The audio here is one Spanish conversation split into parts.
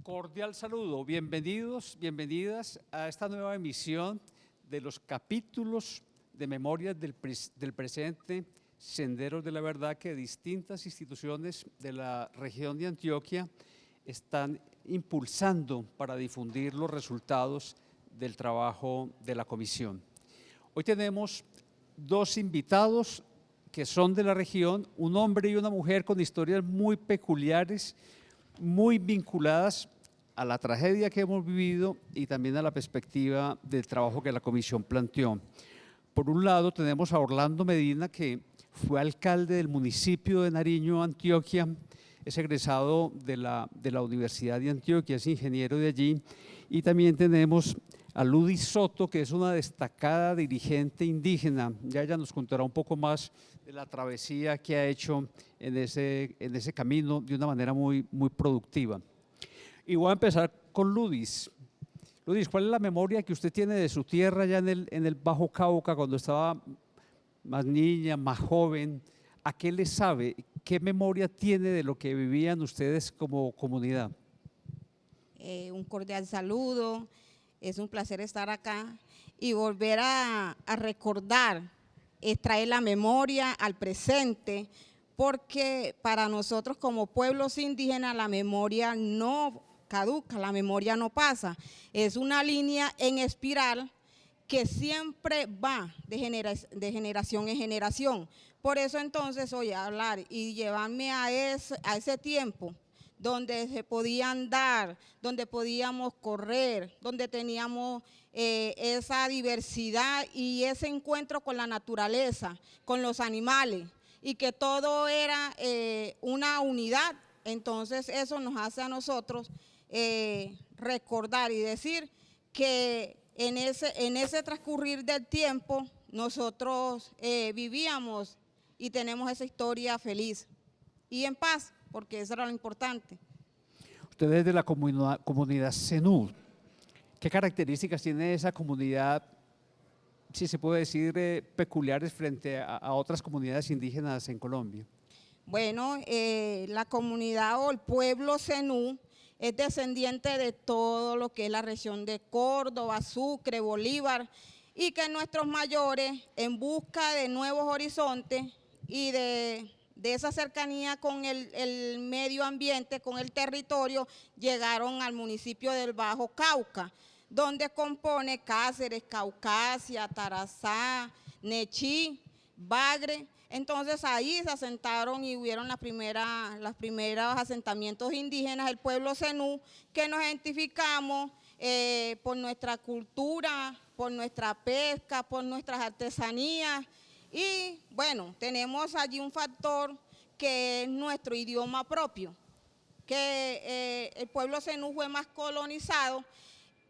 Cordial saludo, bienvenidos, bienvenidas a esta nueva emisión de los capítulos de Memorias del Presente, Senderos de la Verdad, que distintas instituciones de la región de Antioquia están impulsando para difundir los resultados del trabajo de la comisión. Hoy tenemos dos invitados que son de la región, un hombre y una mujer con historias muy peculiares, muy vinculadas a la tragedia que hemos vivido y también a la perspectiva del trabajo que la comisión planteó. Por un lado tenemos a Orlando Medina, que fue alcalde del municipio de Nariño, Antioquia, es egresado de la Universidad de Antioquia, es ingeniero de allí, y también tenemos a Ludis Soto, que es una destacada dirigente indígena. Ya ella nos contará un poco más de la travesía que ha hecho en ese camino de una manera muy productiva. Y voy a empezar con Ludis. Ludis, ¿cuál es la memoria que usted tiene de su tierra allá en el Bajo Cauca, cuando estaba más niña, más joven? ¿A qué le sabe? ¿Qué memoria tiene de lo que vivían ustedes como comunidad? Un cordial saludo, es un placer estar acá y volver a recordar, traer la memoria al presente, porque para nosotros como pueblos indígenas la memoria no caduca, la memoria no pasa, es una línea en espiral que siempre va de generación en generación. Por eso entonces hoy hablar y llevarme a ese tiempo donde se podía andar, donde podíamos correr, donde teníamos esa diversidad y ese encuentro con la naturaleza, con los animales, y que todo era una unidad. Entonces eso nos hace a nosotros recordar y decir que en ese transcurrir del tiempo nosotros vivíamos y tenemos esa historia feliz y en paz, porque eso era lo importante. Usted es de la comunidad Zenú. ¿Qué características tiene esa comunidad, si se puede decir, peculiares frente a otras comunidades indígenas en Colombia? Bueno, la comunidad o el pueblo Zenú es descendiente de todo lo que es la región de Córdoba, Sucre, Bolívar, y que nuestros mayores, en busca de nuevos horizontes y de esa cercanía con el medio ambiente, con el territorio, llegaron al municipio del Bajo Cauca, donde compone Cáceres, Caucasia, Tarazá, Nechí, Bagre. Entonces ahí se asentaron y hubieron los primeros asentamientos indígenas del pueblo Zenú, que nos identificamos por nuestra cultura, por nuestra pesca, por nuestras artesanías. Y bueno, tenemos allí un factor que es nuestro idioma propio, que el pueblo Zenú fue más colonizado,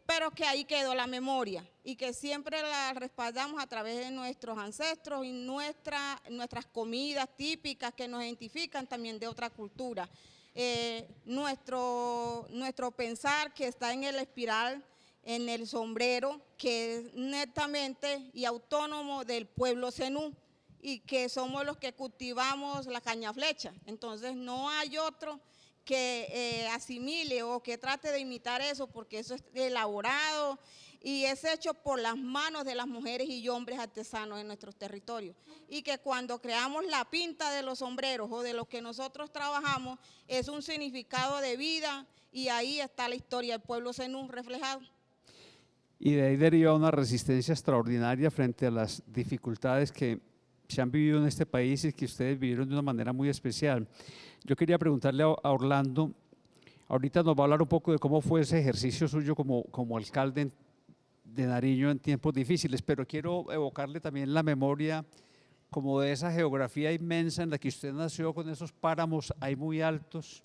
pero que ahí quedó la memoria y que siempre la respaldamos a través de nuestros ancestros y nuestras comidas típicas que nos identifican también de otra cultura. Nuestro pensar que está en el espiral, en el sombrero, que es netamente y autónomo del pueblo Zenú, y que somos los que cultivamos la caña flecha. Entonces no hay otro que asimile o que trate de imitar eso, porque eso es elaborado y es hecho por las manos de las mujeres y hombres artesanos en nuestros territorios, y que cuando creamos la pinta de los sombreros o de lo que nosotros trabajamos es un significado de vida, y ahí está la historia del pueblo Zenú reflejado. Y de ahí deriva una resistencia extraordinaria frente a las dificultades que se han vivido en este país y que ustedes vivieron de una manera muy especial. Yo quería preguntarle a Orlando, ahorita nos va a hablar un poco de cómo fue ese ejercicio suyo como alcalde de Nariño en tiempos difíciles, pero quiero evocarle también la memoria como de esa geografía inmensa en la que usted nació, con esos páramos ahí muy altos.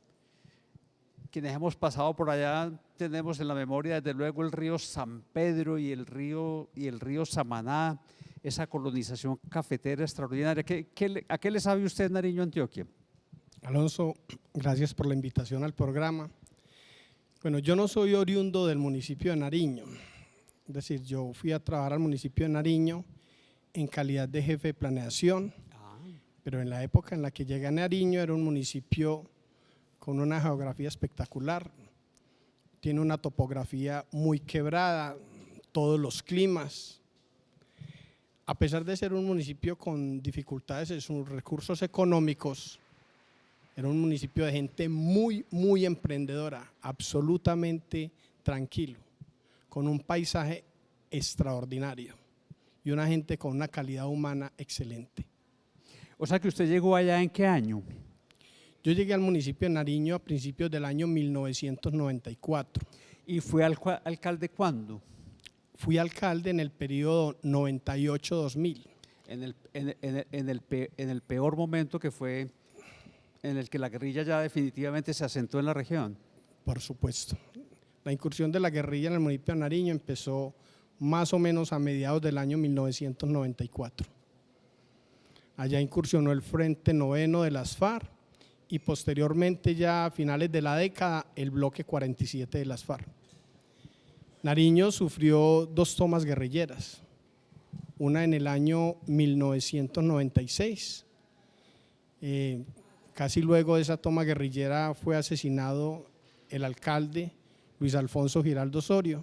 Quienes hemos pasado por allá tenemos en la memoria desde luego el río San Pedro y el río Samaná, esa colonización cafetera extraordinaria. ¿A qué le sabe usted, Nariño, Antioquia? Alonso, gracias por la invitación al programa. Bueno, yo no soy oriundo del municipio de Nariño, es decir, yo fui a trabajar al municipio de Nariño en calidad de jefe de planeación, pero en la época en la que llegué a Nariño era un municipio con una geografía espectacular, tiene una topografía muy quebrada, todos los climas. A pesar de ser un municipio con dificultades en sus recursos económicos, era un municipio de gente muy, muy emprendedora, absolutamente tranquilo, con un paisaje extraordinario y una gente con una calidad humana excelente. O sea que usted llegó allá ¿en qué año? Yo llegué al municipio de Nariño a principios del año 1994. ¿Y fue alcalde cuándo? Fui alcalde en el periodo 98-2000. En el peor momento, que fue en el que la guerrilla ya definitivamente se asentó en la región. Por supuesto. La incursión de la guerrilla en el municipio de Nariño empezó más o menos a mediados del año 1994. Allá incursionó el Frente Noveno de las FARC y posteriormente, ya a finales de la década, el Bloque 47 de las FARC. Nariño sufrió 2 tomas guerrilleras, una en el año 1996. Casi luego de esa toma guerrillera fue asesinado el alcalde Luis Alfonso Giraldo Osorio,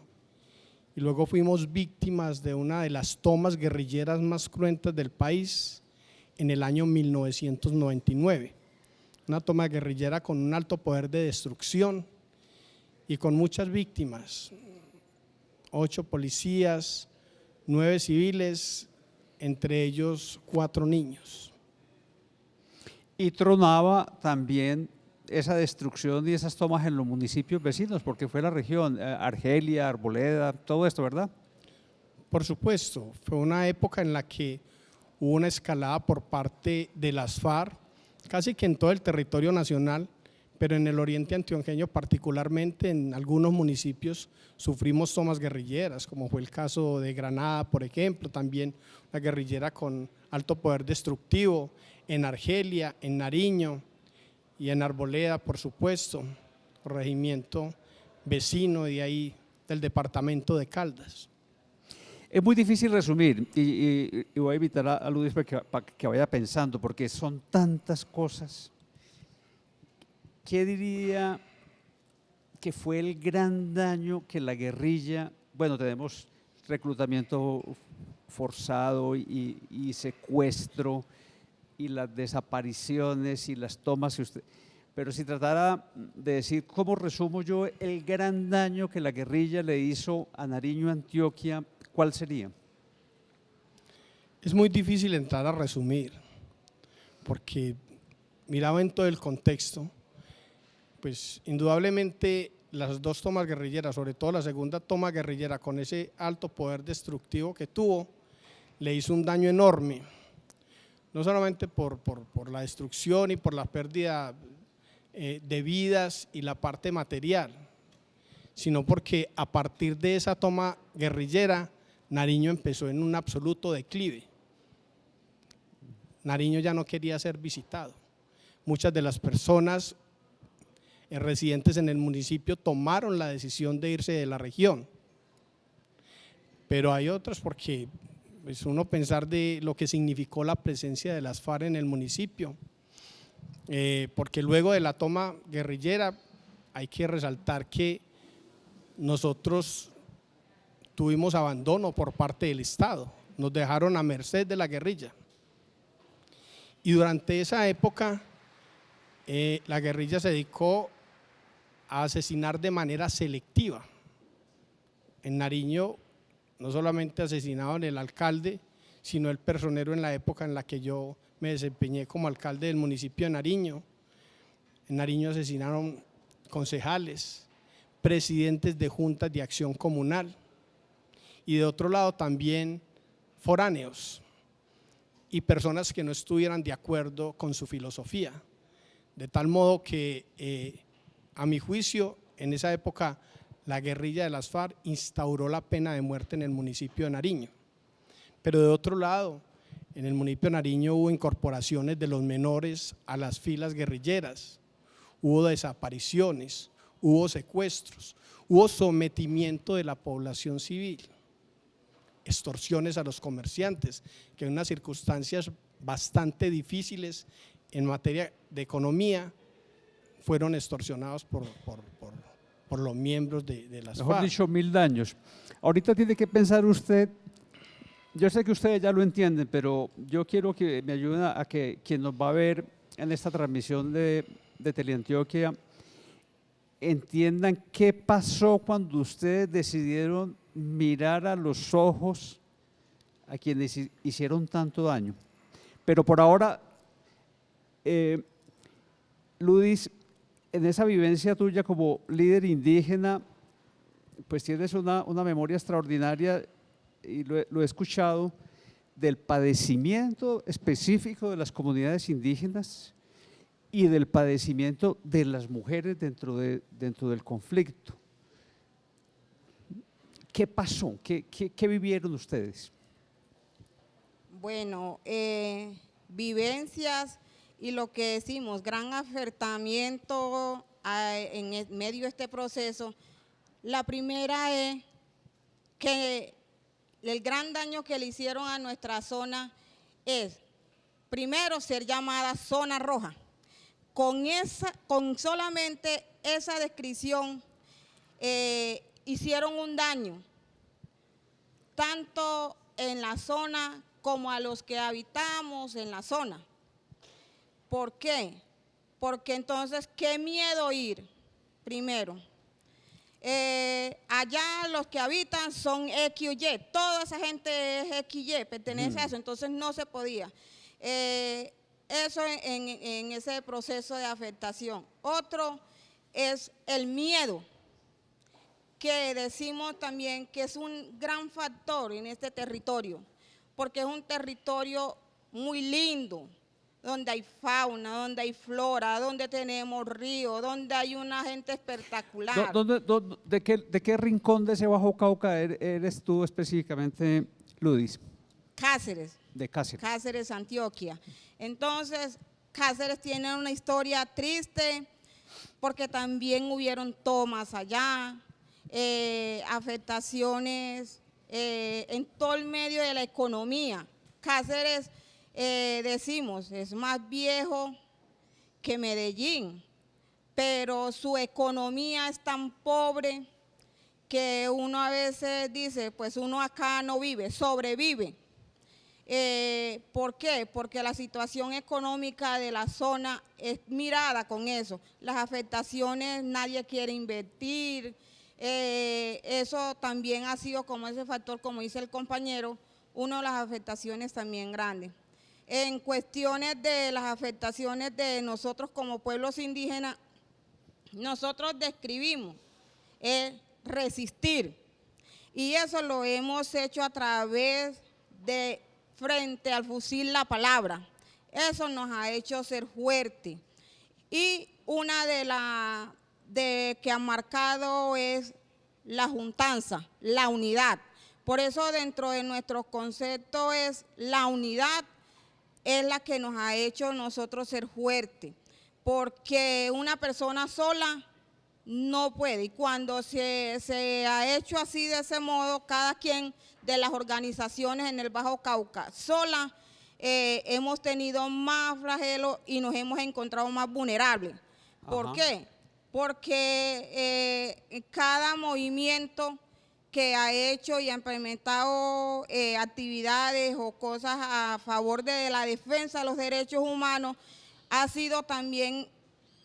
y luego fuimos víctimas de una de las tomas guerrilleras más cruentas del país en el año 1999, una toma guerrillera con un alto poder de destrucción y con muchas víctimas, 8 policías, 9 civiles, entre ellos 4 niños. Y tronaba también esa destrucción y esas tomas en los municipios vecinos, porque fue la región, Argelia, Arboleda, todo esto, ¿verdad? Por supuesto, fue una época en la que hubo una escalada por parte de las FARC, casi que en todo el territorio nacional, pero en el oriente antioqueño particularmente, en algunos municipios sufrimos tomas guerrilleras, como fue el caso de Granada, por ejemplo, también una guerrillera con alto poder destructivo, en Argelia, en Nariño y en Arboleda, por supuesto, corregimiento vecino de ahí del departamento de Caldas. Es muy difícil resumir y voy a invitar a Ludis para que vaya pensando, porque son tantas cosas. ¿Qué diría que fue el gran daño que la guerrilla, bueno, tenemos reclutamiento forzado y secuestro y las desapariciones y las tomas que usted… Pero si tratara de decir cómo resumo yo el gran daño que la guerrilla le hizo a Nariño, Antioquia, ¿cuál sería? Es muy difícil entrar a resumir, porque miraba en todo el contexto, pues indudablemente las 2 tomas guerrilleras, sobre todo la segunda toma guerrillera con ese alto poder destructivo que tuvo, le hizo un daño enorme, no solamente por la destrucción y por la pérdida de vidas y la parte material, sino porque a partir de esa toma guerrillera, Nariño empezó en un absoluto declive. Nariño ya no quería ser visitado. Muchas de las personas residentes en el municipio tomaron la decisión de irse de la región, pero hay otros porque pues, uno pensar de lo que significó la presencia de las FARC en el municipio, porque luego de la toma guerrillera hay que resaltar que nosotros tuvimos abandono por parte del Estado, nos dejaron a merced de la guerrilla. Y durante esa época la guerrilla se dedicó a asesinar de manera selectiva. En Nariño no solamente asesinaron el alcalde, sino el personero en la época en la que yo me desempeñé como alcalde del municipio de Nariño. En Nariño asesinaron concejales, presidentes de juntas de acción comunal y de otro lado también foráneos y personas que no estuvieran de acuerdo con su filosofía, de tal modo que a mi juicio en esa época la guerrilla de las FARC instauró la pena de muerte en el municipio de Nariño, pero de otro lado en el municipio de Nariño hubo incorporaciones de los menores a las filas guerrilleras, hubo desapariciones, hubo secuestros, hubo sometimiento de la población civil, extorsiones a los comerciantes, que en unas circunstancias bastante difíciles en materia de economía fueron extorsionados por los miembros de las Mejor FARC. dicho, 1000 daños. Ahorita tiene que pensar usted, yo sé que ustedes ya lo entienden, pero yo quiero que me ayuden a que quien nos va a ver en esta transmisión de Teleantioquia entiendan qué pasó cuando ustedes decidieron mirar a los ojos a quienes hicieron tanto daño. Pero por ahora, Ludis, en esa vivencia tuya como líder indígena, pues tienes una memoria extraordinaria y lo he escuchado del padecimiento específico de las comunidades indígenas y del padecimiento de las mujeres dentro del conflicto. ¿Qué pasó? ¿Qué vivieron ustedes? Bueno, vivencias y lo que decimos, gran afertamiento en medio de este proceso. La primera es que el gran daño que le hicieron a nuestra zona es, primero, ser llamada zona roja. Con solamente esa descripción hicieron un daño, tanto en la zona como a los que habitamos en la zona. ¿Por qué? Porque entonces, ¿qué miedo ir? Primero, allá los que habitan son X o Y, toda esa gente es X y Y, pertenece a eso, entonces no se podía. Eso en ese proceso de afectación. Otro es el miedo, que decimos también que es un gran factor en este territorio, porque es un territorio muy lindo, donde hay fauna, donde hay flora, donde tenemos ríos, donde hay una gente espectacular. ¿De qué rincón de ese Bajo Cauca eres tú específicamente, Ludis? Cáceres. De Cáceres. Cáceres, Antioquia. Entonces, Cáceres tiene una historia triste porque también hubieron tomas allá, afectaciones en todo el medio de la economía. Cáceres, decimos, es más viejo que Medellín, pero su economía es tan pobre que uno a veces dice, pues uno acá no vive, sobrevive. ¿Por qué? Porque la situación económica de la zona es mirada con eso. Las afectaciones, nadie quiere invertir. Eso también ha sido como ese factor, como dice el compañero, una de las afectaciones también grandes. En cuestiones de las afectaciones de nosotros como pueblos indígenas, nosotros describimos resistir. Y eso lo hemos hecho a través de frente al fusil la palabra. Eso nos ha hecho ser fuertes. Y una de que ha marcado es la juntanza, la unidad. Por eso dentro de nuestro concepto es la unidad, es la que nos ha hecho nosotros ser fuertes. Porque una persona sola no puede. Y cuando se ha hecho así de ese modo, cada quien de las organizaciones en el Bajo Cauca sola, hemos tenido más flagelos y nos hemos encontrado más vulnerables. ¿Por qué? Porque cada movimiento que ha hecho y ha implementado actividades o cosas a favor de la defensa de los derechos humanos ha sido también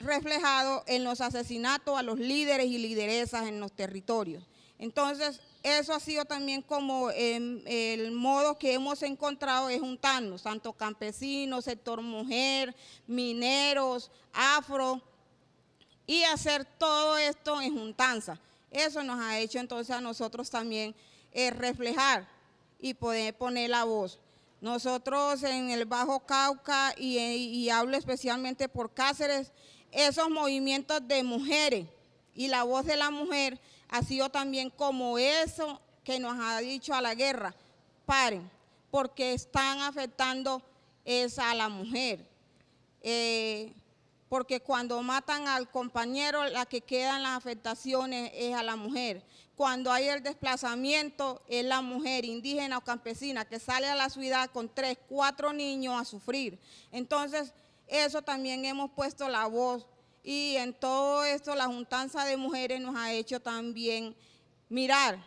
reflejado en los asesinatos a los líderes y lideresas en los territorios. Entonces, eso ha sido también como el modo que hemos encontrado de juntarnos, tanto campesinos, sector mujer, mineros, afro, y hacer todo esto en juntanza. Eso nos ha hecho entonces a nosotros también reflejar y poder poner la voz. Nosotros en el Bajo Cauca, y hablo especialmente por Cáceres, esos movimientos de mujeres y la voz de la mujer ha sido también como eso que nos ha dicho a la guerra, paren, porque están afectando a la mujer. Porque cuando matan al compañero, la que queda en las afectaciones es a la mujer. Cuando hay el desplazamiento, es la mujer indígena o campesina que sale a la ciudad con 3, 4 niños a sufrir. Entonces, eso también hemos puesto la voz y en todo esto la juntanza de mujeres nos ha hecho también mirar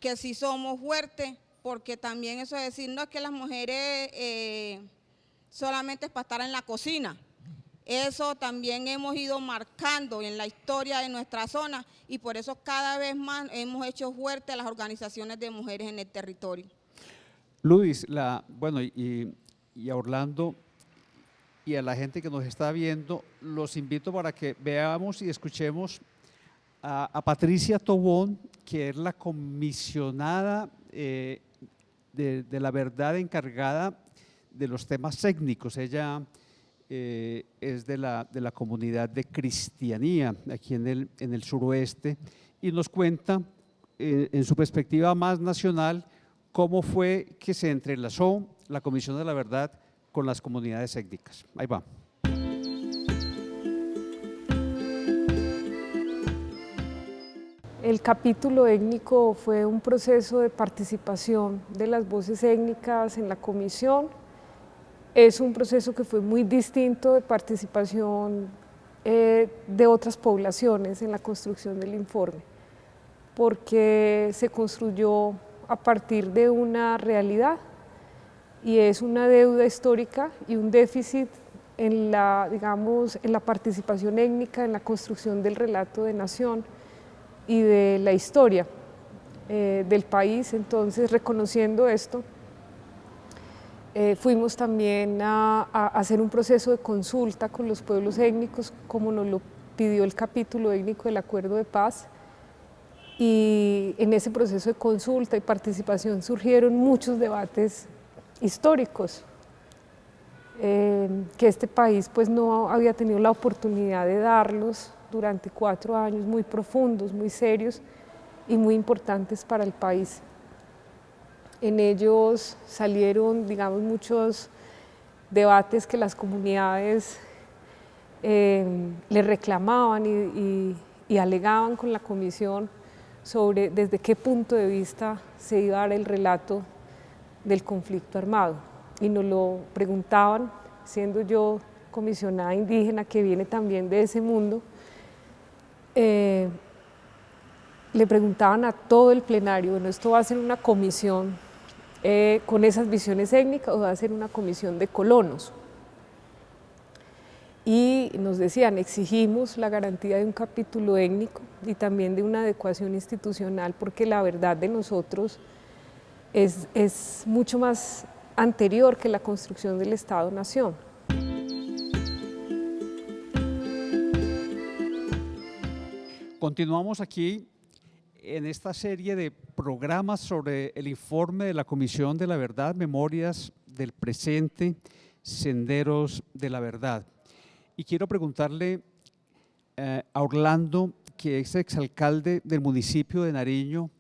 que sí somos fuertes, porque también eso de decir, no es que las mujeres solamente es para estar en la cocina. Eso también hemos ido marcando en la historia de nuestra zona y por eso cada vez más hemos hecho fuertes las organizaciones de mujeres en el territorio. Luis, bueno, y a Orlando y a la gente que nos está viendo, los invito para que veamos y escuchemos a Patricia Tobón, que es la comisionada de la verdad encargada de los temas técnicos. Ella es de la comunidad de Cristianía, aquí en el suroeste, y nos cuenta en su perspectiva más nacional cómo fue que se entrelazó la Comisión de la Verdad con las comunidades étnicas. Ahí va. El capítulo étnico fue un proceso de participación de las voces étnicas en la comisión. Es un proceso que fue muy distinto de participación de otras poblaciones en la construcción del informe, porque se construyó a partir de una realidad y es una deuda histórica y un déficit en la participación étnica, en la construcción del relato de nación y de la historia del país. Entonces, reconociendo esto, fuimos también a hacer un proceso de consulta con los pueblos étnicos, como nos lo pidió el capítulo étnico del Acuerdo de Paz, y en ese proceso de consulta y participación surgieron muchos debates históricos que este país pues no había tenido la oportunidad de darlos durante 4 años, muy profundos, muy serios y muy importantes para el país. En ellos salieron, digamos, muchos debates que las comunidades le reclamaban y alegaban con la comisión sobre desde qué punto de vista se iba a dar el relato del conflicto armado. Y nos lo preguntaban, siendo yo comisionada indígena que viene también de ese mundo, le preguntaban a todo el plenario, bueno, ¿esto va a ser una comisión con esas visiones étnicas o va a ser una comisión de colonos? Y nos decían, exigimos la garantía de un capítulo étnico y también de una adecuación institucional, porque la verdad de nosotros es mucho más anterior que la construcción del Estado-Nación. Continuamos aquí en esta serie de programas sobre el informe de la Comisión de la Verdad, Memorias del Presente, Senderos de la Verdad. Y quiero preguntarle a Orlando, que es exalcalde del municipio de Nariño,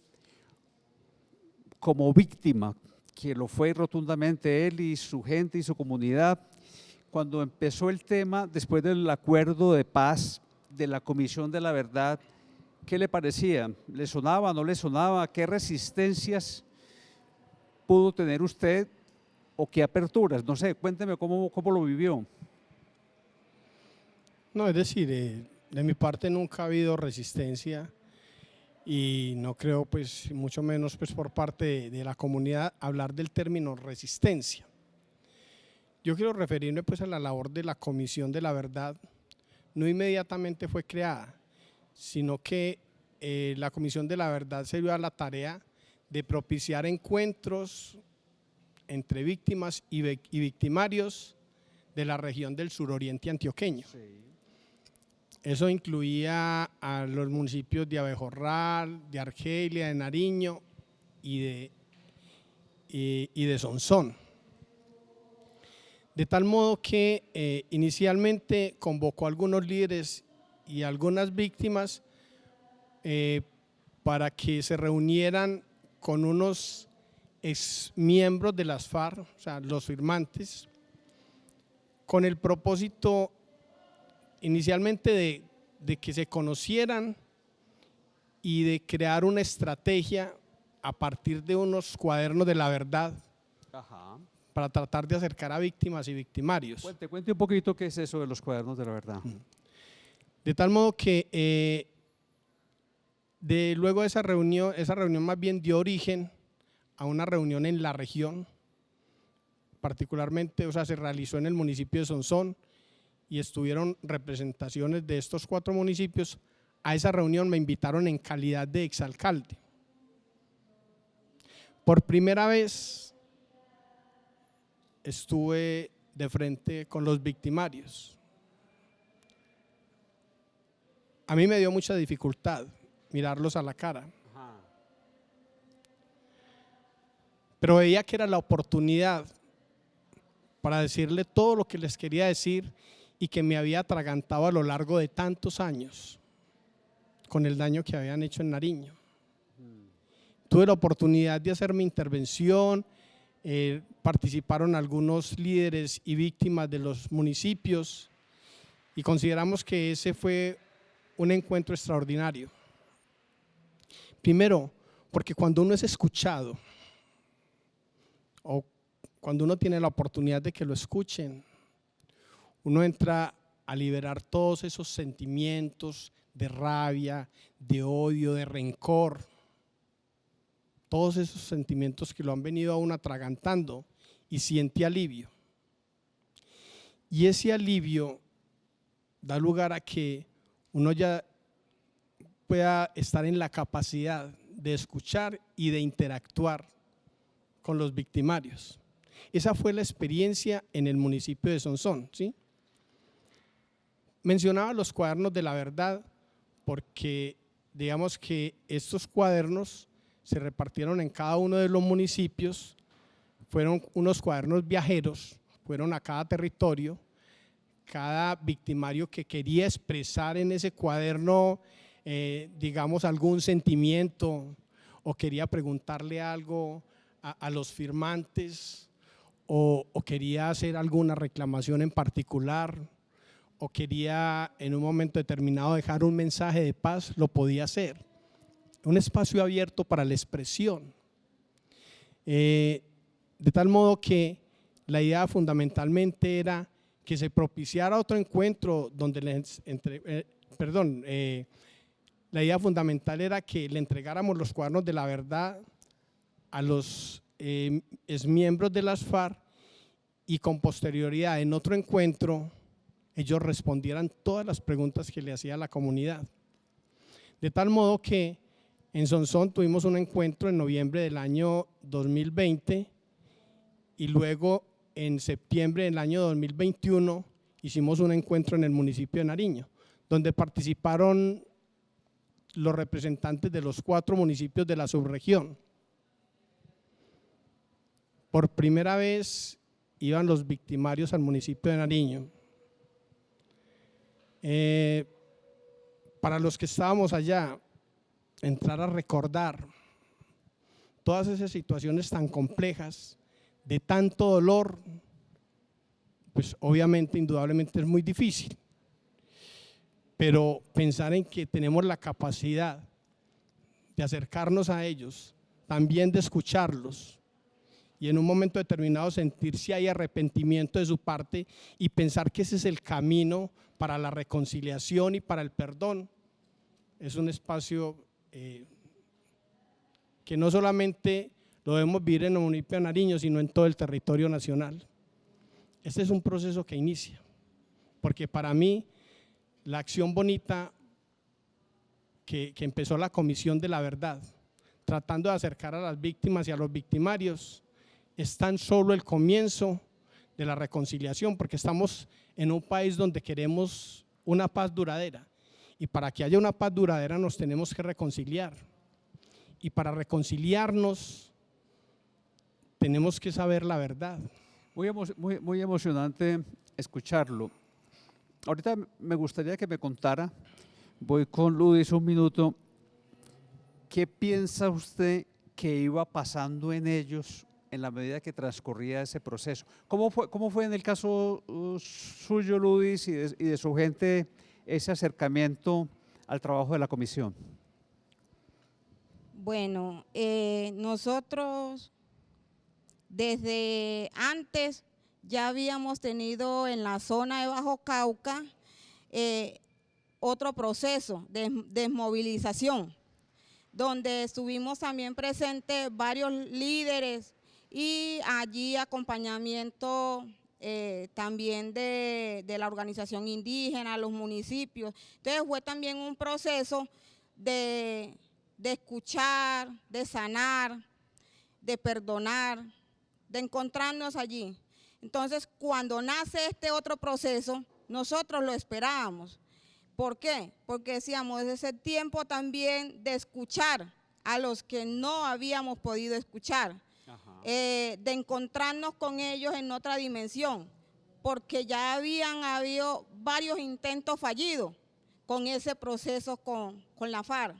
como víctima, que lo fue rotundamente él y su gente y su comunidad, cuando empezó el tema, después del acuerdo de paz de la Comisión de la Verdad, ¿qué le parecía? ¿Le sonaba, no le sonaba? ¿Qué resistencias pudo tener usted o qué aperturas? No sé, cuénteme cómo lo vivió. No, es decir, de mi parte nunca ha habido resistencia y no creo, pues, mucho menos pues, por parte de la comunidad hablar del término resistencia. Yo quiero referirme pues a la labor de la Comisión de la Verdad. No inmediatamente fue creada, sino que la Comisión de la Verdad se dio a la tarea de propiciar encuentros entre víctimas y victimarios de la región del suroriente antioqueño. Sí. Eso incluía a los municipios de Abejorral, de Argelia, de Nariño y de Sonsón. De tal modo que inicialmente convocó a algunos líderes y algunas víctimas para que se reunieran con unos exmiembros de las FARC, o sea, los firmantes, con el propósito inicialmente de que se conocieran y de crear una estrategia a partir de unos cuadernos de la verdad. Ajá. Para tratar de acercar a víctimas y victimarios. Cuente un poquito qué es eso de los cuadernos de la verdad. De tal modo que luego de esa reunión más bien dio origen a una reunión en la región, particularmente, o sea, se realizó en el municipio de Sonsón y estuvieron representaciones de estos 4 municipios. A esa reunión me invitaron en calidad de exalcalde. Por primera vez estuve de frente con los victimarios. A mí me dio mucha dificultad mirarlos a la cara, pero veía que era la oportunidad para decirle todo lo que les quería decir y que me había atragantado a lo largo de tantos años con el daño que habían hecho en Nariño. Tuve la oportunidad de hacer mi intervención, participaron algunos líderes y víctimas de los municipios y consideramos que ese fue un encuentro extraordinario. Primero, porque cuando uno es escuchado o cuando uno tiene la oportunidad de que lo escuchen, uno entra a liberar todos esos sentimientos de rabia, de odio, de rencor, todos esos sentimientos que lo han venido a uno atragantando y siente alivio. Y ese alivio da lugar a que uno ya pueda estar en la capacidad de escuchar y de interactuar con los victimarios. Esa fue la experiencia en el municipio de Sonsón, ¿sí? Mencionaba los cuadernos de la verdad porque digamos que estos cuadernos se repartieron en cada uno de los municipios, fueron unos cuadernos viajeros, fueron a cada territorio, cada victimario que quería expresar en ese cuaderno, digamos, algún sentimiento o quería preguntarle algo a los firmantes o quería hacer alguna reclamación en particular o quería en un momento determinado dejar un mensaje de paz, lo podía hacer. Un espacio abierto para la expresión. De tal modo que la idea fundamentalmente era que se propiciara otro encuentro donde la idea fundamental era que le entregáramos los cuadernos de la verdad a los exmiembros de las FARC y con posterioridad en otro encuentro ellos respondieran todas las preguntas que le hacía la comunidad. De tal modo que en Sonsón tuvimos un encuentro en noviembre del año 2020 y luego en septiembre del año 2021 hicimos un encuentro en el municipio de Nariño, donde participaron los representantes de los 4 municipios de la subregión. Por primera vez iban los victimarios al municipio de Nariño. Para los que estábamos allá, entrar a recordar todas esas situaciones tan complejas, de tanto dolor, pues obviamente, indudablemente es muy difícil. Pero pensar en que tenemos la capacidad de acercarnos a ellos, también de escucharlos y en un momento determinado sentir si hay arrepentimiento de su parte y pensar que ese es el camino para la reconciliación y para el perdón, es un espacio que no solamente lo debemos vivir en el municipio de Nariño, sino en todo el territorio nacional. Este es un proceso que inicia, porque para mí la acción bonita que empezó la Comisión de la Verdad, tratando de acercar a las víctimas y a los victimarios, es tan solo el comienzo de la reconciliación, porque estamos en un país donde queremos una paz duradera, y para que haya una paz duradera nos tenemos que reconciliar, y para reconciliarnos tenemos que saber la verdad. Muy emocionante escucharlo. Ahorita me gustaría que me contara, voy con Ludis un minuto, ¿qué piensa usted que iba pasando en ellos en la medida que transcurría ese proceso? ¿Cómo fue en el caso suyo, Ludis, y de su gente, ese acercamiento al trabajo de la comisión? Bueno, nosotros desde antes ya habíamos tenido en la zona de Bajo Cauca otro proceso de desmovilización, donde estuvimos también presentes varios líderes y allí acompañamiento también de la organización indígena, los municipios. Entonces fue también un proceso de escuchar, de sanar, de perdonar, de encontrarnos allí. Entonces, cuando nace este otro proceso, nosotros lo esperábamos. ¿Por qué? Porque decíamos, es el tiempo también de escuchar a los que no habíamos podido escuchar, de encontrarnos con ellos en otra dimensión, porque ya habían habido varios intentos fallidos con ese proceso con la FARC.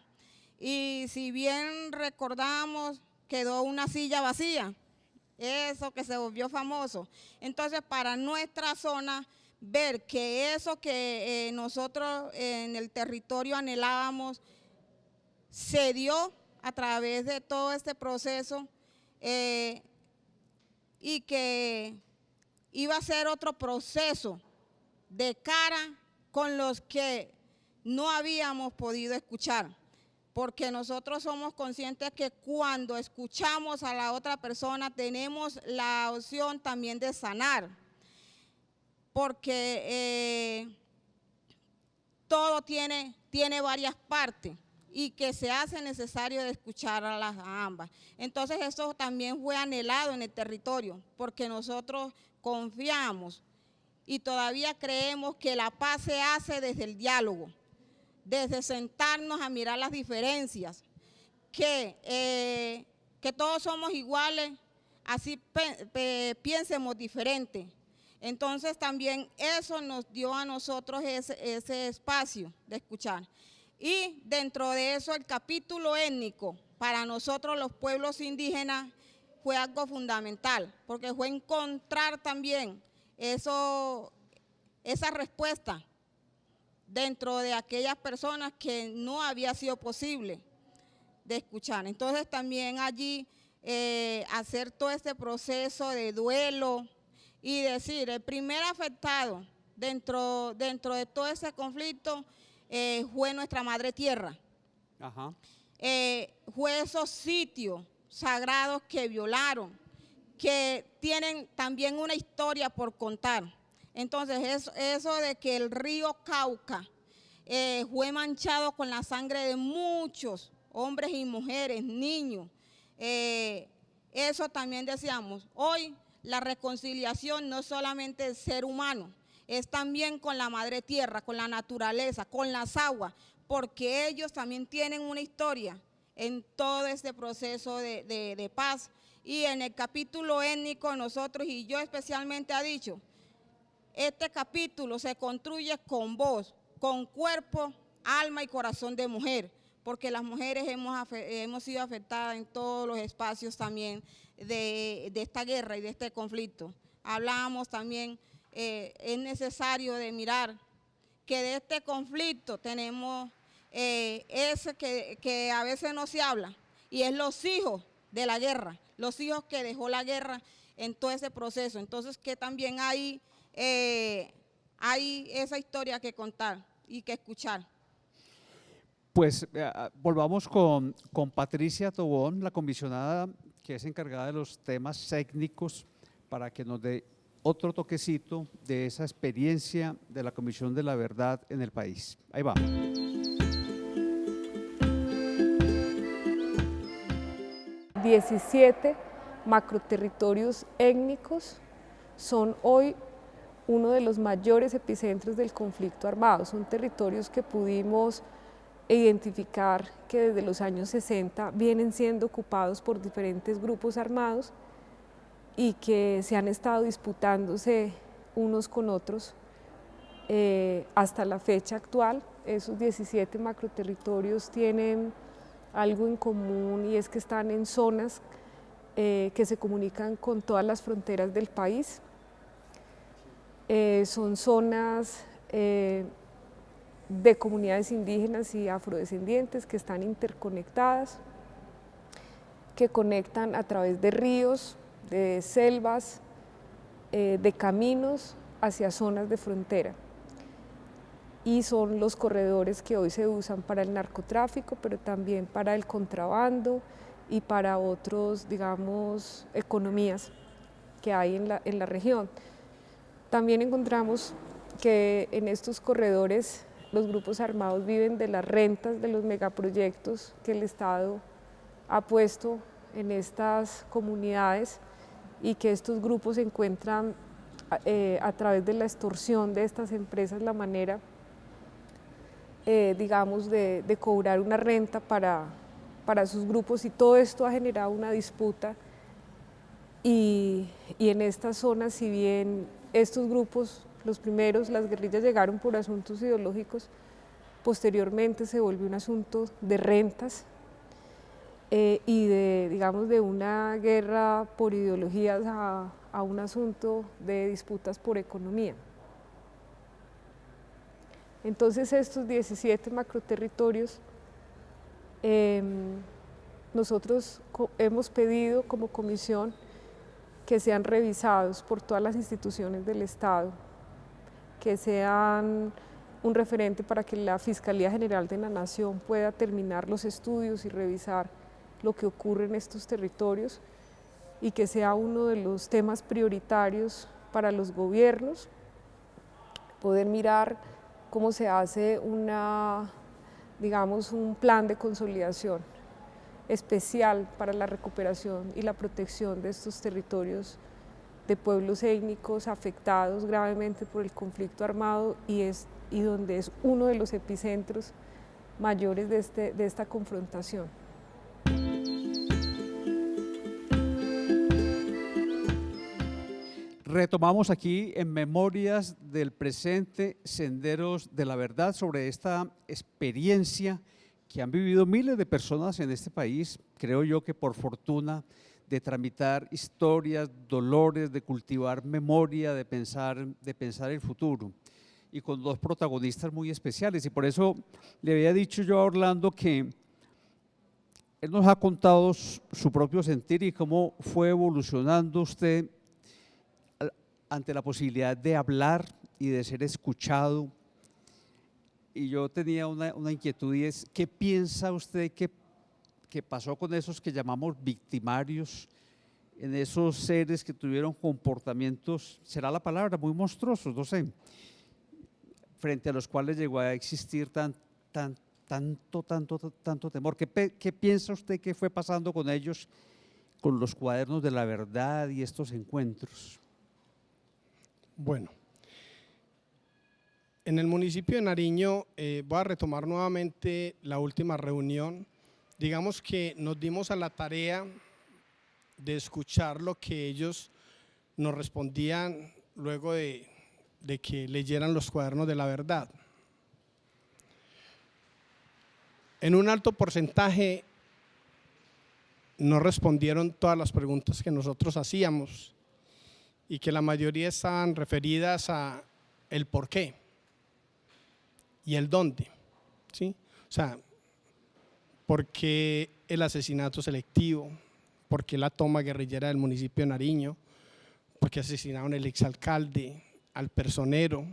Y si bien recordamos, quedó una silla vacía, eso que se volvió famoso. Entonces, para nuestra zona, ver que eso que nosotros en el territorio anhelábamos se dio a través de todo este proceso y que iba a ser otro proceso de cara con los que no habíamos podido escuchar, porque nosotros somos conscientes que cuando escuchamos a la otra persona tenemos la opción también de sanar, porque todo tiene varias partes y que se hace necesario de escuchar a ambas. Entonces eso también fue anhelado en el territorio, porque nosotros confiamos y todavía creemos que la paz se hace desde el diálogo, desde sentarnos a mirar las diferencias, que todos somos iguales, así piensemos diferente. Entonces también eso nos dio a nosotros ese espacio de escuchar. Y dentro de eso el capítulo étnico, para nosotros los pueblos indígenas, fue algo fundamental, porque fue encontrar también esa respuesta dentro de aquellas personas que no había sido posible de escuchar. Entonces también allí hacer todo este proceso de duelo y decir, el primer afectado dentro de todo ese conflicto fue nuestra madre tierra. Ajá. Fue esos sitios sagrados que violaron, que tienen también una historia por contar. Entonces eso de que el río Cauca fue manchado con la sangre de muchos hombres y mujeres, niños, eso también decíamos. Hoy la reconciliación no es solamente el ser humano, es también con la madre tierra, con la naturaleza, con las aguas, porque ellos también tienen una historia en todo este proceso de paz. Y en el capítulo étnico nosotros, y yo especialmente he dicho, este capítulo se construye con voz, con cuerpo, alma y corazón de mujer, porque las mujeres hemos sido afectadas en todos los espacios también de esta guerra y de este conflicto. Hablábamos también, es necesario de mirar que de este conflicto tenemos ese que a veces no se habla, y es los hijos de la guerra, los hijos que dejó la guerra en todo ese proceso. Entonces que también hay esa historia que contar y que escuchar. Pues volvamos con Patricia Tobón, la comisionada que es encargada de los temas técnicos, para que nos dé otro toquecito de esa experiencia de la Comisión de la Verdad en el país. Ahí va. ...17 macroterritorios étnicos son hoy uno de los mayores epicentros del conflicto armado. Son territorios que pudimos identificar que desde los años 60 vienen siendo ocupados por diferentes grupos armados y que se han estado disputándose unos con otros hasta la fecha actual. Esos 17 macroterritorios tienen algo en común, y es que están en zonas que se comunican con todas las fronteras del país. Son zonas de comunidades indígenas y afrodescendientes que están interconectadas, que conectan a través de ríos, de selvas, de caminos hacia zonas de frontera. y son los corredores que hoy se usan para el narcotráfico, pero también para el contrabando y para otros, digamos, economías que hay en la región. También encontramos que en estos corredores los grupos armados viven de las rentas de los megaproyectos que el Estado ha puesto en estas comunidades y que estos grupos encuentran a través de la extorsión de estas empresas la manera, digamos, de cobrar una renta para sus grupos, y todo esto ha generado una disputa y en estas zonas, si bien estos grupos, los primeros, las guerrillas llegaron por asuntos ideológicos, posteriormente se volvió un asunto de rentas y de, digamos, de una guerra por ideologías a un asunto de disputas por economía. Entonces estos 17 macroterritorios, nosotros hemos pedido como comisión que sean revisados por todas las instituciones del Estado, que sean un referente para que la Fiscalía General de la Nación pueda terminar los estudios y revisar lo que ocurre en estos territorios, y que sea uno de los temas prioritarios para los gobiernos, poder mirar cómo se hace digamos, un plan de consolidación especial para la recuperación y la protección de estos territorios de pueblos étnicos afectados gravemente por el conflicto armado y donde es uno de los epicentros mayores de esta confrontación. Retomamos aquí en Memorias del Presente, Senderos de la Verdad, sobre esta experiencia que han vivido miles de personas en este país, creo yo que por fortuna, de tramitar historias, dolores, de cultivar memoria, de pensar el futuro, y con dos protagonistas muy especiales. Y por eso le había dicho yo a Orlando que él nos ha contado su propio sentir y cómo fue evolucionando usted ante la posibilidad de hablar y de ser escuchado. Y yo tenía una inquietud, y es, ¿qué piensa usted que pasó con esos que llamamos victimarios, en esos seres que tuvieron comportamientos, será la palabra, muy monstruosos, no sé, frente a los cuales llegó a existir tanto temor? ¿Qué piensa usted que fue pasando con ellos, con los cuadernos de la verdad y estos encuentros? Bueno, en el municipio de Nariño voy a retomar nuevamente la última reunión. Digamos que nos dimos a la tarea de escuchar lo que ellos nos respondían luego de que leyeran los cuadernos de la verdad. En un alto porcentaje no respondieron todas las preguntas que nosotros hacíamos, y que la mayoría estaban referidas a el por qué y el dónde, ¿sí? O sea, ¿por qué el asesinato selectivo? ¿Por qué la toma guerrillera del municipio de Nariño? ¿Por qué asesinaron al exalcalde, al personero?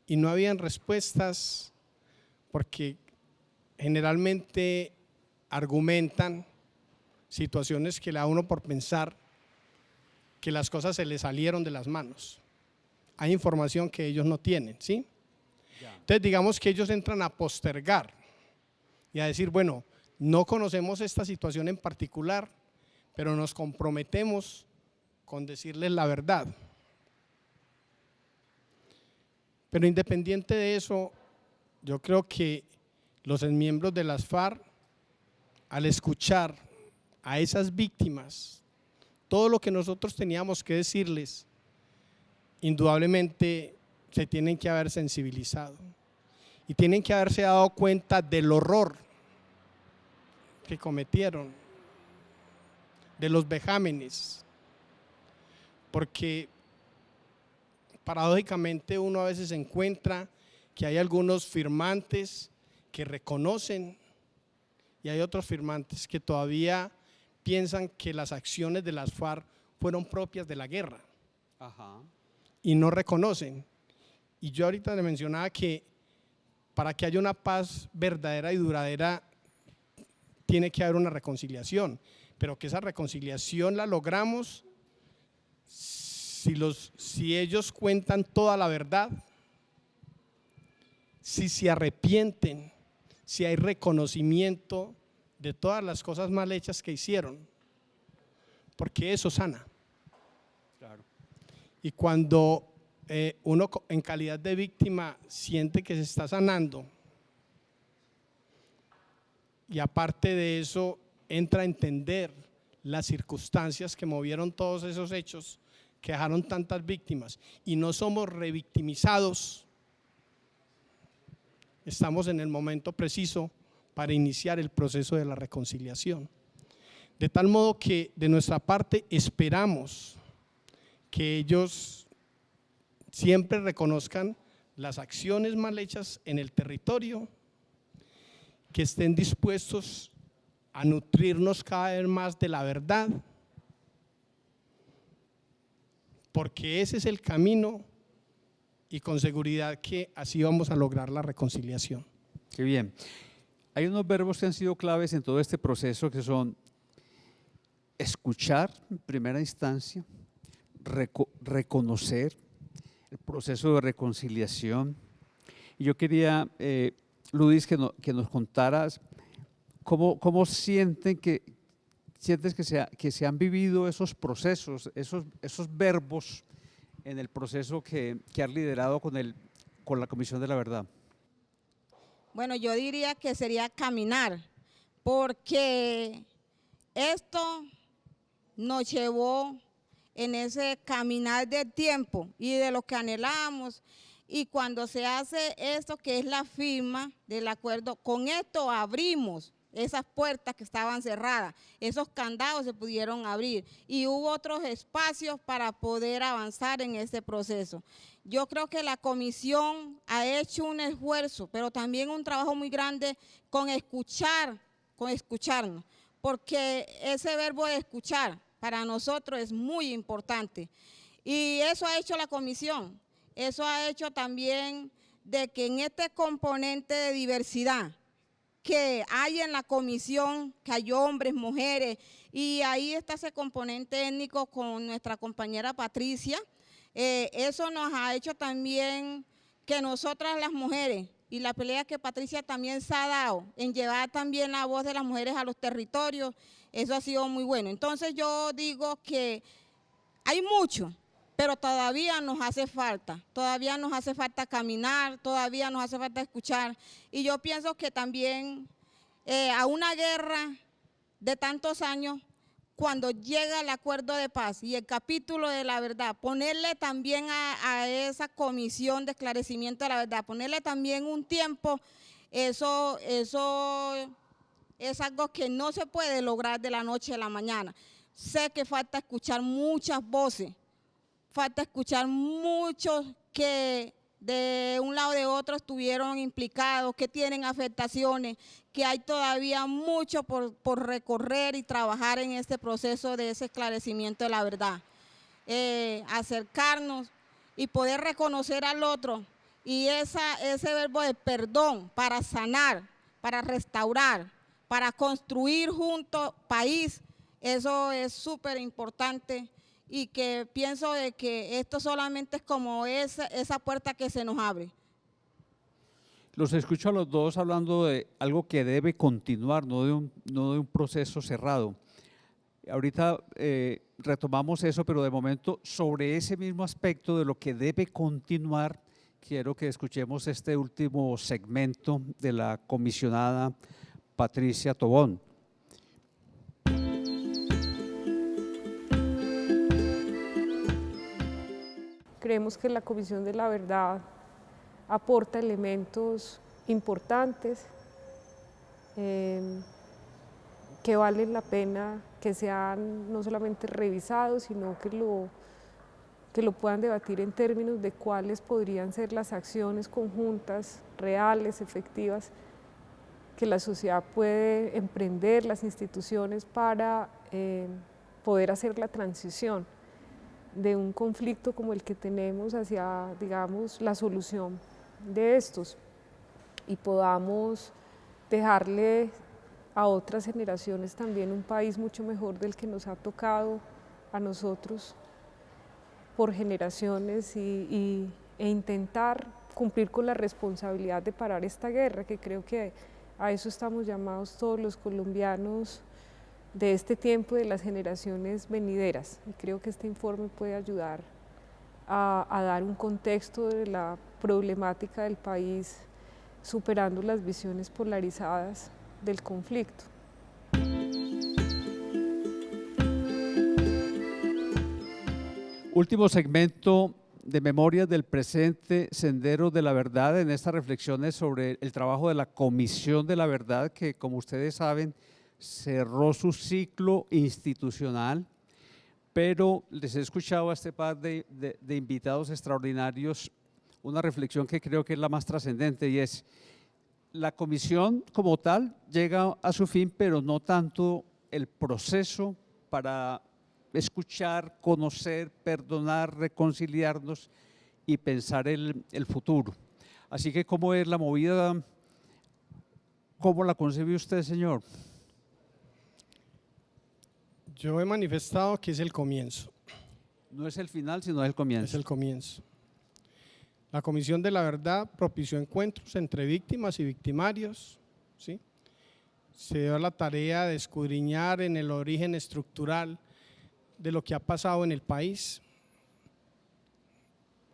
Y no habían respuestas, porque generalmente argumentan situaciones que le da uno por pensar que las cosas se les salieron de las manos. Hay información que ellos no tienen, ¿sí? Entonces digamos que ellos entran a postergar y a decir, bueno, no conocemos esta situación en particular, pero nos comprometemos con decirles la verdad. Pero independiente de eso, yo creo que los miembros de las FARC, al escuchar a esas víctimas, todo lo que nosotros teníamos que decirles, indudablemente se tienen que haber sensibilizado y tienen que haberse dado cuenta del horror que cometieron, de los vejámenes, porque paradójicamente uno a veces encuentra que hay algunos firmantes que reconocen y hay otros firmantes que todavía piensan que las acciones de las FARC fueron propias de la guerra. Ajá. Y no reconocen. Y yo ahorita le mencionaba que para que haya una paz verdadera y duradera tiene que haber una reconciliación, pero que esa reconciliación la logramos si ellos cuentan toda la verdad, si se arrepienten, si hay reconocimiento de todas las cosas mal hechas que hicieron, porque eso sana. Claro. Y cuando uno en calidad de víctima siente que se está sanando, y aparte de eso entra a entender las circunstancias que movieron todos esos hechos, que dejaron tantas víctimas, y no somos revictimizados, estamos en el momento preciso para iniciar el proceso de la reconciliación. De tal modo que de nuestra parte esperamos que ellos siempre reconozcan las acciones mal hechas en el territorio, que estén dispuestos a nutrirnos cada vez más de la verdad, porque ese es el camino y con seguridad que así vamos a lograr la reconciliación. Qué bien. Hay unos verbos que han sido claves en todo este proceso que son escuchar en primera instancia, reconocer, el proceso de reconciliación. Y yo quería, Ludis, que nos contaras cómo sientes que se han vivido esos procesos, esos verbos en el proceso que has liderado con la Comisión de la Verdad. Bueno, yo diría que sería caminar, porque esto nos llevó en ese caminar del tiempo y de lo que anhelamos, y cuando se hace esto que es la firma del acuerdo, con esto abrimos esas puertas que estaban cerradas, esos candados se pudieron abrir y hubo otros espacios para poder avanzar en este proceso. Yo creo que la comisión ha hecho un esfuerzo, pero también un trabajo muy grande con escucharnos, porque ese verbo de escuchar para nosotros es muy importante. Y eso ha hecho la comisión, eso ha hecho también de que en este componente de diversidad que hay en la comisión, que hay hombres, mujeres, y ahí está ese componente étnico con nuestra compañera Patricia. Eso nos ha hecho también que nosotras las mujeres, y la pelea que Patricia también se ha dado en llevar también la voz de las mujeres a los territorios, eso ha sido muy bueno. Entonces yo digo que hay mucho, pero todavía nos hace falta caminar, todavía nos hace falta escuchar. Y yo pienso que también a una guerra de tantos años, cuando llega el acuerdo de paz y el capítulo de la verdad, ponerle también a esa comisión de esclarecimiento de la verdad, ponerle también un tiempo, eso es algo que no se puede lograr de la noche a la mañana. Sé que falta escuchar muchas voces, falta escuchar muchos que de un lado o de otro estuvieron implicados, que tienen afectaciones, que hay todavía mucho por recorrer y trabajar en este proceso de ese esclarecimiento de la verdad. Acercarnos y poder reconocer al otro, y ese verbo de perdón para sanar, para restaurar, para construir juntos país, eso es súper importante. Y que pienso de que esto solamente es como esa puerta que se nos abre. Los escucho a los dos hablando de algo que debe continuar, no de un proceso cerrado. Ahorita retomamos eso, pero de momento sobre ese mismo aspecto de lo que debe continuar, quiero que escuchemos este último segmento de la comisionada Patricia Tobón. Creemos que la Comisión de la Verdad aporta elementos importantes que valen la pena que sean no solamente revisados, sino que lo puedan debatir en términos de cuáles podrían ser las acciones conjuntas, reales, efectivas, que la sociedad puede emprender, las instituciones, para poder hacer la transición. de un conflicto como el que tenemos hacia, digamos, la solución de estos y podamos dejarle a otras generaciones también un país mucho mejor del que nos ha tocado a nosotros por generaciones e intentar cumplir con la responsabilidad de parar esta guerra, que creo que a eso estamos llamados todos los colombianos de este tiempo, de las generaciones venideras. Y creo que este informe puede ayudar a dar un contexto de la problemática del país, superando las visiones polarizadas del conflicto. Último segmento de Memorias del Presente, Senderos de la Verdad, en estas reflexiones sobre el trabajo de la Comisión de la Verdad, que como ustedes saben, cerró su ciclo institucional, pero les he escuchado a este par de invitados extraordinarios una reflexión que creo que es la más trascendente, y es: la comisión como tal llega a su fin, pero no tanto el proceso para escuchar, conocer, perdonar, reconciliarnos y pensar el futuro. Así que, ¿cómo es la movida? ¿Cómo la concibe usted, señor? Yo he manifestado que es el comienzo. No es el final, sino el comienzo. Es el comienzo. La Comisión de la Verdad propició encuentros entre víctimas y victimarios, ¿sí? Se dio la tarea de escudriñar en el origen estructural de lo que ha pasado en el país.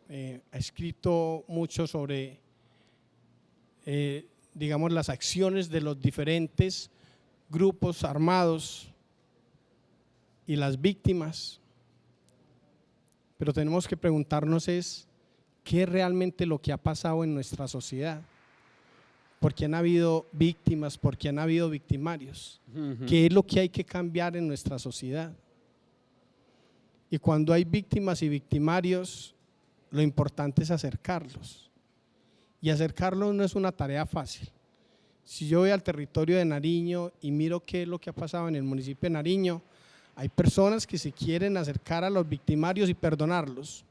Ha escrito mucho sobre, digamos, las acciones de los diferentes grupos armados y las víctimas, pero tenemos que preguntarnos es qué es realmente lo que ha pasado en nuestra sociedad, por qué han habido víctimas, por qué han habido victimarios, qué es lo que hay que cambiar en nuestra sociedad. Y cuando hay víctimas y victimarios, lo importante es acercarlos, y acercarlos no es una tarea fácil. Si yo voy al territorio de Nariño y miro qué es lo que ha pasado en el municipio de Nariño, hay personas que se quieren acercar a los victimarios y perdonarlos,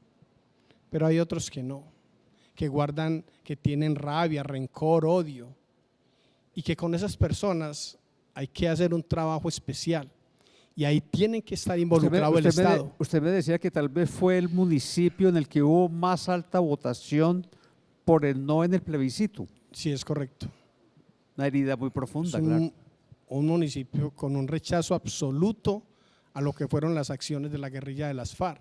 pero hay otros que no, que guardan, que tienen rabia, rencor, odio, y que con esas personas hay que hacer un trabajo especial, y ahí tiene que estar involucrado el Estado. Usted me decía que tal vez fue el municipio en el que hubo más alta votación por el no en el plebiscito. Sí, es correcto. Una herida muy profunda, Es claro. un municipio con un rechazo absoluto a lo que fueron las acciones de la guerrilla de las FARC,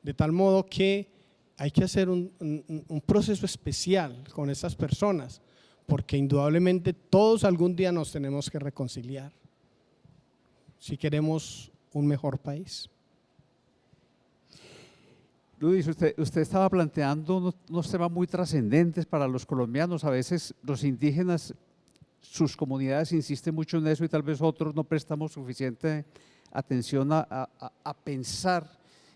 de tal modo que hay que hacer un proceso especial con estas personas, porque indudablemente todos algún día nos tenemos que reconciliar si queremos un mejor país. Luis, usted estaba planteando unos temas muy trascendentes para los colombianos. A veces los indígenas, sus comunidades insisten mucho en eso y tal vez otros no prestamos suficiente atención a pensar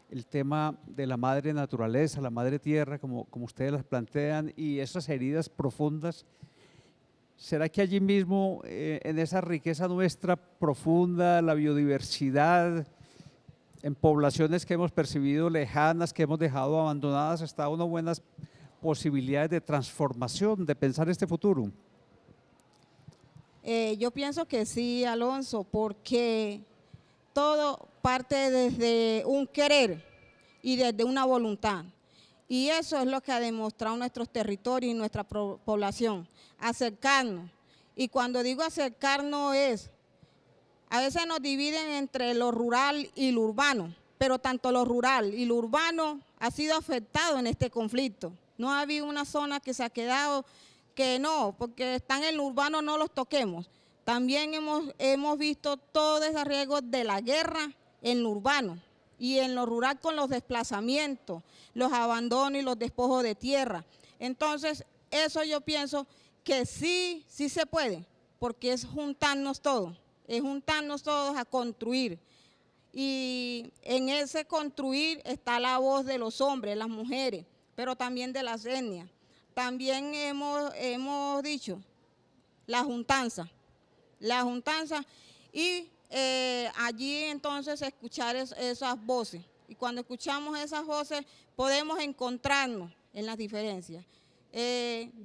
el tema de la madre naturaleza, la madre tierra, como ustedes las plantean, y esas heridas profundas. ¿Será que allí mismo, en esa riqueza nuestra profunda, la biodiversidad, en poblaciones que hemos percibido lejanas, que hemos dejado abandonadas, está unas buenas posibilidades de transformación, de pensar este futuro? Yo pienso que sí, Alonso, porque todo parte desde un querer y desde una voluntad. Y eso es lo que ha demostrado nuestros territorios y nuestra población, acercarnos. Y cuando digo acercarnos es, a veces nos dividen entre lo rural y lo urbano, pero tanto lo rural y lo urbano ha sido afectado en este conflicto. No ha habido una zona que se ha quedado que no, porque están en lo urbano, no los toquemos. También hemos visto todo ese riesgo de la guerra en lo urbano y en lo rural con los desplazamientos, los abandonos y los despojos de tierra. Entonces, eso yo pienso que sí se puede, porque es juntarnos todos a construir. Y en ese construir está la voz de los hombres, las mujeres, pero también de las etnias. También hemos dicho la juntanza y allí entonces escuchar esas voces, Y cuando escuchamos esas voces podemos encontrarnos en las diferencias.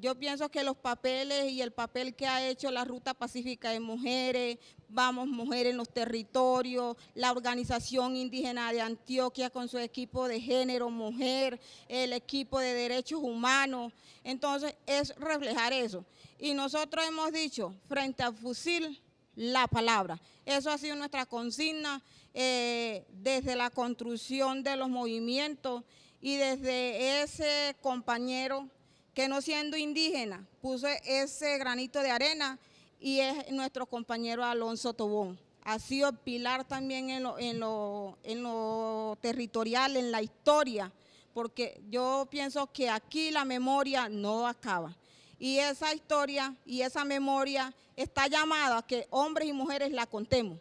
Yo pienso que los papeles y el papel que ha hecho la Ruta Pacífica de Mujeres, Vamos Mujeres en los Territorios, la Organización Indígena de Antioquia con su equipo de género, mujer, el equipo de derechos humanos, entonces es reflejar eso. Y nosotros hemos dicho, frente al fusil, la palabra. Eso ha sido nuestra consigna desde la construcción de los movimientos y desde ese compañero que no siendo indígena puso ese granito de arena, y es nuestro compañero Alonso Tobón. Ha sido el pilar también en lo territorial, en la historia, porque yo pienso que aquí la memoria no acaba. Y esa historia y esa memoria está llamada a que hombres y mujeres la contemos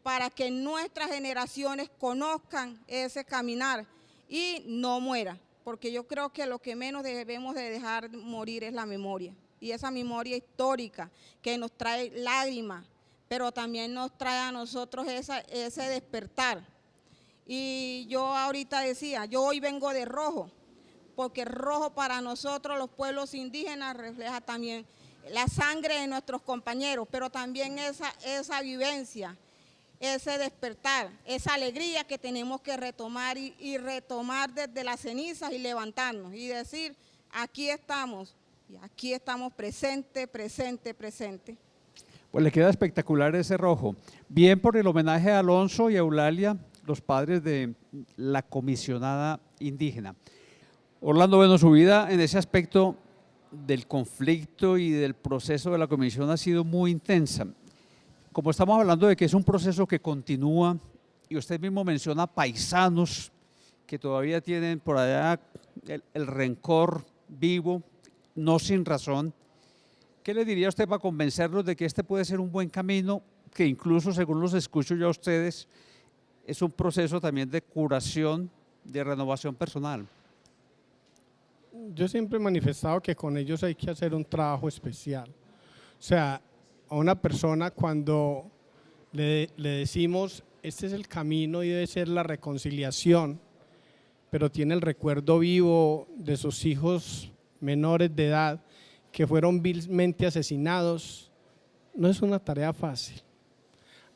para que nuestras generaciones conozcan ese caminar y no muera. Porque yo creo que lo que menos debemos de dejar morir es la memoria, y esa memoria histórica que nos trae lágrimas, pero también nos trae a nosotros ese despertar. Y yo ahorita decía, yo hoy vengo de rojo, porque rojo para nosotros los pueblos indígenas refleja también la sangre de nuestros compañeros, pero también esa vivencia, ese despertar, esa alegría que tenemos que retomar y retomar desde las cenizas y levantarnos y decir, aquí estamos presente. Pues le queda espectacular ese rojo. Bien por el homenaje a Alonso y a Eulalia, los padres de la comisionada indígena. Orlando, bueno, su vida en ese aspecto del conflicto y del proceso de la comisión ha sido muy intensa. Como estamos hablando de que es un proceso que continúa, y usted mismo menciona paisanos que todavía tienen por allá el rencor vivo, no sin razón, ¿qué le diría usted para convencerlos de que este puede ser un buen camino, que incluso, según los escucho yo a ustedes, es un proceso también de curación, de renovación personal? Yo siempre he manifestado que con ellos hay que hacer un trabajo especial. O sea, a una persona cuando le decimos, este es el camino y debe ser la reconciliación, pero tiene el recuerdo vivo de sus hijos menores de edad que fueron vilmente asesinados, no es una tarea fácil.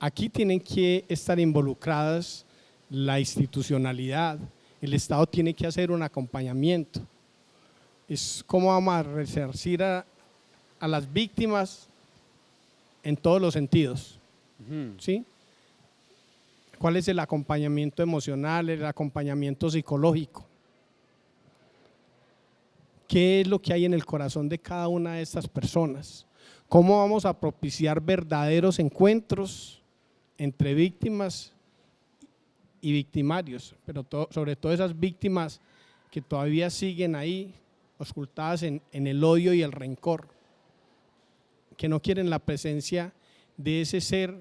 Aquí tienen que estar involucradas la institucionalidad, el Estado tiene que hacer un acompañamiento. Es cómo vamos a resarcir a las víctimas en todos los sentidos, ¿sí? ¿Cuál es el acompañamiento emocional, el acompañamiento psicológico? ¿Qué es lo que hay en el corazón de cada una de estas personas? ¿Cómo vamos a propiciar verdaderos encuentros entre víctimas y victimarios? Pero sobre todo esas víctimas que todavía siguen ahí, ocultadas en el odio y el rencor, que no quieren la presencia de ese ser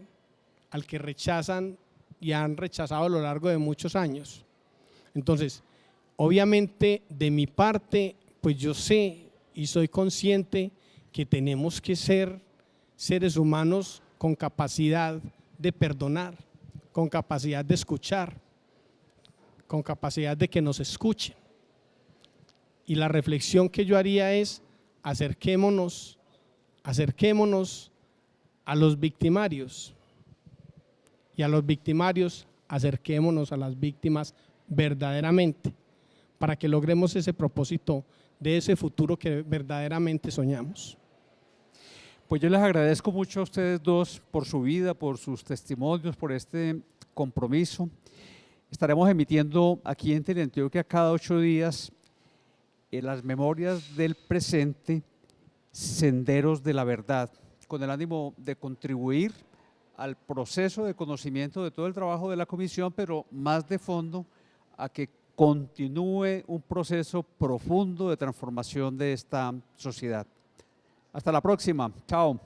al que rechazan y han rechazado a lo largo de muchos años. Entonces, obviamente de mi parte, pues yo sé y soy consciente que tenemos que ser seres humanos con capacidad de perdonar, con capacidad de escuchar, con capacidad de que nos escuchen. Y la reflexión que yo haría es, acerquémonos a los victimarios, y a los victimarios acerquémonos a las víctimas verdaderamente, para que logremos ese propósito de ese futuro que verdaderamente soñamos. Pues yo les agradezco mucho a ustedes dos por su vida, por sus testimonios, por este compromiso. Estaremos emitiendo aquí en Teleantioquia cada 8 días las memorias del presente, Senderos de la Verdad, con el ánimo de contribuir al proceso de conocimiento de todo el trabajo de la comisión, pero más de fondo a que continúe un proceso profundo de transformación de esta sociedad. Hasta la próxima. Chao.